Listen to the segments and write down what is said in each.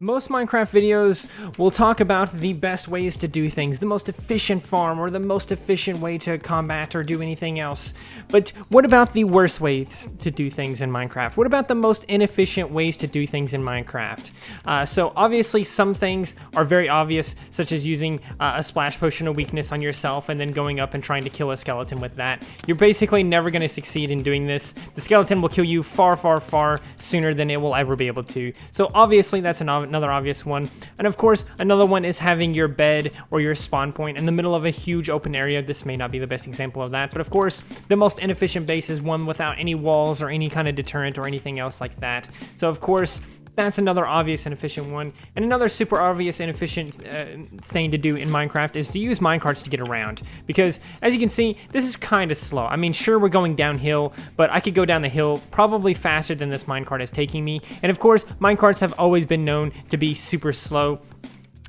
Most Minecraft videos will talk about the best ways to do things, the most efficient farm, or the most efficient way to combat or do anything else. But what about the worst ways to do things in Minecraft? What about the most inefficient ways to do things in Minecraft? So obviously some things are very obvious, such as using a splash potion of weakness on yourself and then going up and trying to kill a skeleton with that. You're basically never going to succeed in doing this. The skeleton will kill you far, far, far sooner than it will ever be able to. So obviously that's another obvious one. And of course, another one is having your bed or your spawn point in the middle of a huge open area. This may not be the best example of that, but of course, the most inefficient base is one without any walls or any kind of deterrent or anything else like that. So of course, that's another obvious and efficient one. And another super obvious and efficient thing to do in Minecraft is to use minecarts to get around. Because, as you can see, this is kind of slow. I mean, sure, we're going downhill, but I could go down the hill probably faster than this minecart is taking me. And of course, minecarts have always been known to be super slow.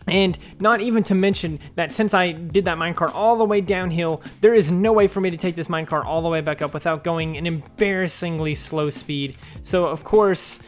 And not even to mention that since I did that minecart all the way downhill, there is no way for me to take this minecart all the way back up without going an embarrassingly slow speed. So, of course,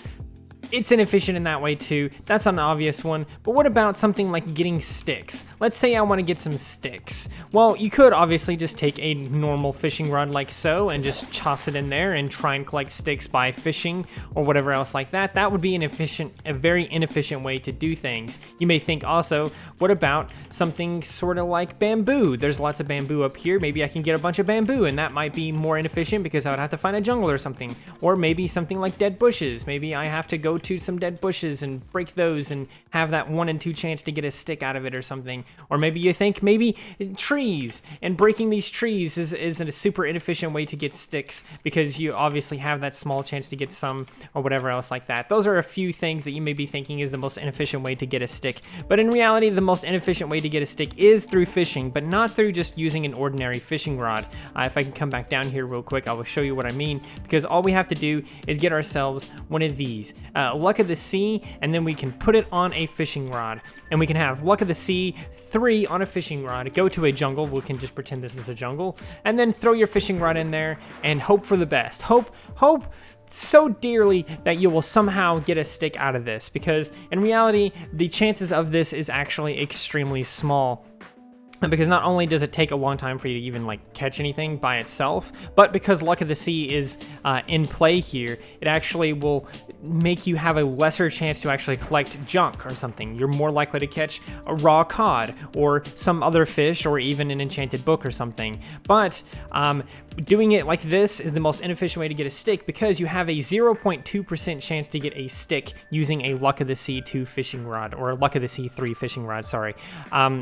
it's inefficient in that way too. That's an obvious one. But what about something like getting sticks? Let's say I want to get some sticks. Well, you could obviously just take a normal fishing rod like so and just toss it in there and try and collect sticks by fishing or whatever else like that. That would be a very inefficient way to do things. You may think also, what about something sort of like bamboo? There's lots of bamboo up here. Maybe I can get a bunch of bamboo, and that might be more inefficient because I would have to find a jungle or something. Or maybe something like dead bushes. Maybe I have to go to some dead bushes and break those and have that 1 in 2 chance to get a stick out of it or something. Or maybe you think maybe trees, and breaking these trees is a super inefficient way to get sticks because you obviously have that small chance to get some or whatever else like that. Those are a few things that you may be thinking is the most inefficient way to get a stick. But in reality, the most inefficient way to get a stick is through fishing, but not through just using an ordinary fishing rod. If I can come back down here real quick, I will show you what I mean, because all we have to do is get ourselves one of these. Luck of the Sea, and then we can put it on a fishing rod, and we can have Luck of the Sea 3 on a fishing rod. Go to a jungle. We can just pretend this is a jungle, and then throw your fishing rod in there and hope for the best. Hope so dearly that you will somehow get a stick out of this, because in reality, the chances of this is actually extremely small. Because not only does it take a long time for you to even like catch anything by itself, but because Luck of the Sea is in play here, it actually will make you have a lesser chance to actually collect junk or something. You're more likely to catch a raw cod or some other fish or even an enchanted book or something. But doing it like this is the most inefficient way to get a stick because you have a 0.2% chance to get a stick using a Luck of the Sea 2 fishing rod, or a Luck of the Sea 3 fishing rod, sorry.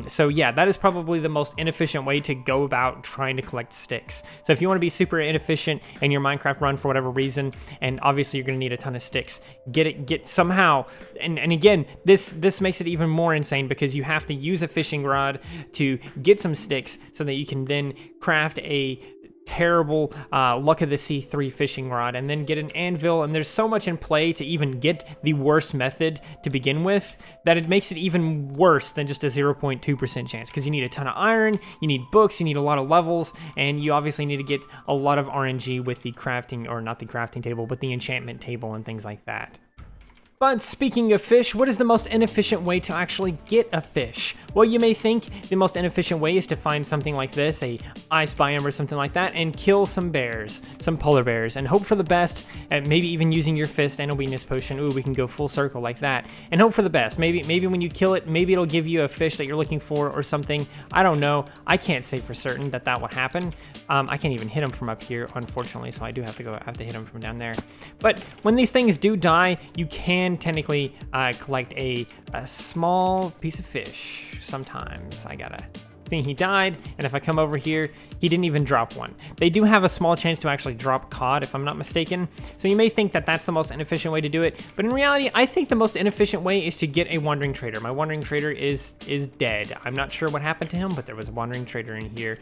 So yeah, that is probably the most inefficient way to go about trying to collect sticks. So if you want to be super inefficient in your Minecraft run for whatever reason, and obviously you're going to need a ton of sticks, get somehow, and again, this makes it even more insane because you have to use a fishing rod to get some sticks so that you can then craft a terrible Luck of the Sea 3 fishing rod and then get an anvil, and there's so much in play to even get the worst method to begin with that it makes it even worse than just a 0.2% chance, because you need a ton of iron, you need books, you need a lot of levels, and you obviously need to get a lot of RNG with the crafting, or not the crafting table, but the enchantment table and things like that. But speaking of fish, what is the most inefficient way to actually get a fish? Well, you may think the most inefficient way is to find something like this, a ice biome or something like that, and kill some bears, some polar bears, and hope for the best, and maybe even using your fist and a weakness potion. Ooh, we can go full circle like that, and hope for the best. Maybe when you kill it, maybe it'll give you a fish that you're looking for or something. I don't know. I can't say for certain that will happen. I can't even hit them from up here, unfortunately, so I do have to hit them from down there. But when these things do die, you can technically collect a small piece of fish. Sometimes I gotta think he died, and if I come over here, he didn't even drop one. They do have a small chance to actually drop cod, if I'm not mistaken, so you may think that that's the most inefficient way to do it, but in reality, I think the most inefficient way is to get a wandering trader. My wandering trader is dead. I'm not sure what happened to him, but there was a wandering trader in here,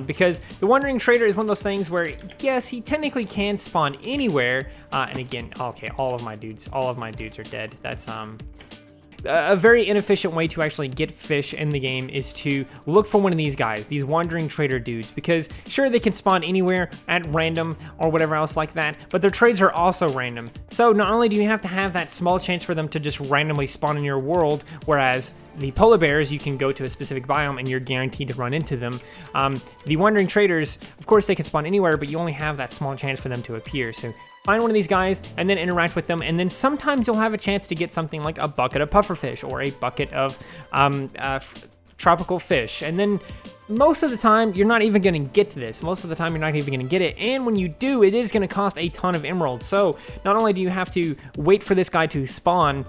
because the wandering trader is one of those things where, yes, he technically can spawn anywhere, and again, okay, all of my dudes are dead. That's a very inefficient way to actually get fish in the game is to look for one of these guys, these wandering trader dudes, because sure, they can spawn anywhere at random or whatever else like that, but their trades are also random. So not only do you have to have that small chance for them to just randomly spawn in your world, whereas the polar bears, you can go to a specific biome and you're guaranteed to run into them. The wandering traders, of course, they can spawn anywhere, but you only have that small chance for them to appear. So find one of these guys and then interact with them, and then sometimes you'll have a chance to get something like a bucket of pufferfish or a bucket of tropical fish. And then most of the time, you're not even going to get this. Most of the time, you're not even going to get it. And when you do, it is going to cost a ton of emeralds. So not only do you have to wait for this guy to spawn,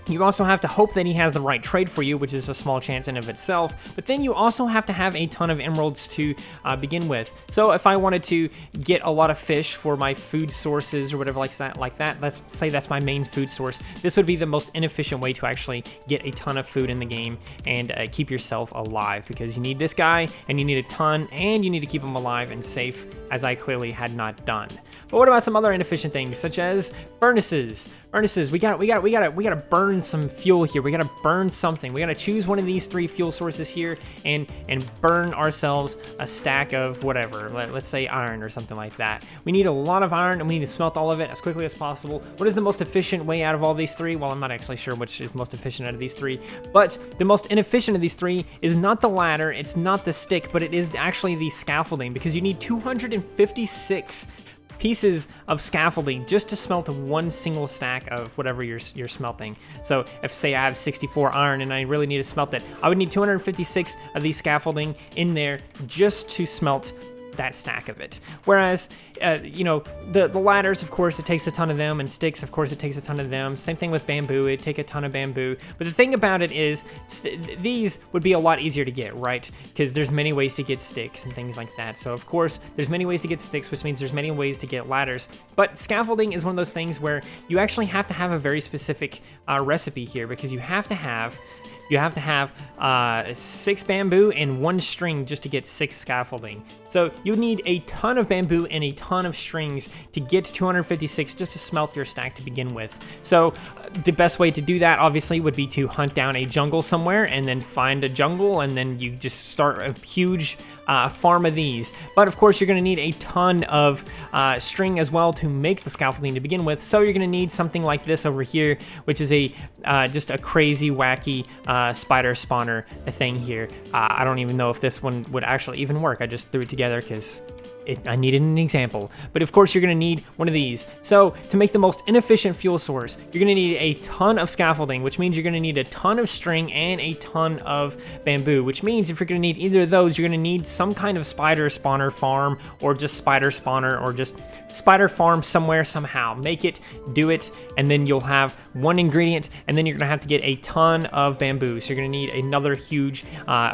you also have to hope that he has the right trade for you, which is a small chance in of itself, but then you also have to have a ton of emeralds to begin with. So if I wanted to get a lot of fish for my food sources or whatever like that, let's say that's my main food source, this would be the most inefficient way to actually get a ton of food in the game and keep yourself alive, because you need this guy and you need a ton, and you need to keep him alive and safe, as I clearly had not done. But what about some other inefficient things, such as furnaces? Furnaces, we gotta burn some fuel here. We gotta burn something. We gotta choose one of these 3 fuel sources here and burn ourselves a stack of whatever. Let's say iron or something like that. We need a lot of iron, and we need to smelt all of it as quickly as possible. What is the most efficient way out of all these 3? Well, I'm not actually sure which is most efficient out of these 3, but the most inefficient of these 3 is not the ladder, it's not the stick, but it is actually the scaffolding, because you need 256 pieces of scaffolding just to smelt one single stack of whatever you're smelting. So if, say, I have 64 iron and I really need to smelt it, I would need 256 of these scaffolding in there just to smelt that stack of it. Whereas, you know, the ladders, of course, it takes a ton of them, and sticks, of course, it takes a ton of them. Same thing with bamboo, it'd take a ton of bamboo. But the thing about it is, these would be a lot easier to get, right? Because there's many ways to get sticks and things like that. So, of course, there's many ways to get sticks, which means there's many ways to get ladders. But scaffolding is one of those things where you actually have to have a very specific recipe here, because you have to have 6 bamboo and 1 string just to get 6 scaffolding. So you need a ton of bamboo and a ton of strings to get to 256 just to smelt your stack to begin with. So the best way to do that, obviously, would be to hunt down a jungle somewhere and then find a jungle, and then you just start a huge farm of these. But of course, you're going to need a ton of string as well to make the scaffolding to begin with. So you're going to need something like this over here, which is a just a crazy, wacky spider spawner thing here. I don't even know if this one would actually even work. I just threw it together because I needed an example. But of course, you're going to need one of these. So to make the most inefficient fuel source, you're going to need a ton of scaffolding, which means you're going to need a ton of string and a ton of bamboo, which means if you're going to need either of those, you're going to need some kind of spider spawner farm, or just spider spawner, or just spider farm somewhere somehow. Make it, do it, and then you'll have 1 ingredient, and then you're going to have to get a ton of bamboo. So you're going to need another huge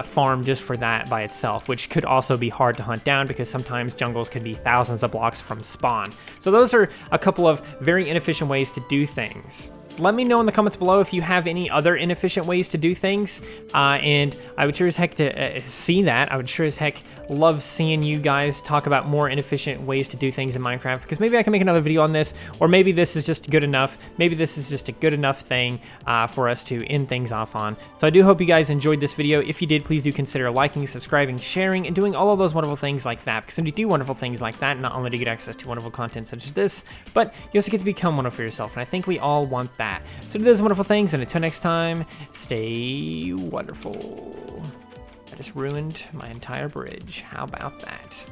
farm just for that by itself, which could also be hard to hunt down, because sometimes jungles could be thousands of blocks from spawn. So those are a couple of very inefficient ways to do things. Let me know in the comments below if you have any other inefficient ways to do things, and I would sure as heck to see that. I would sure as heck love seeing you guys talk about more inefficient ways to do things in Minecraft, because maybe I can make another video on this, or maybe this is just good enough. Maybe this is just a good enough thing for us to end things off on. So I do hope you guys enjoyed this video. If you did, please do consider liking, subscribing, sharing, and doing all of those wonderful things like that, because when you do wonderful things like that, not only do you get access to wonderful content such as this, but you also get to become wonderful yourself, and I think we all want that. So do those wonderful things, and until next time, stay wonderful. I just ruined my entire bridge. How about that?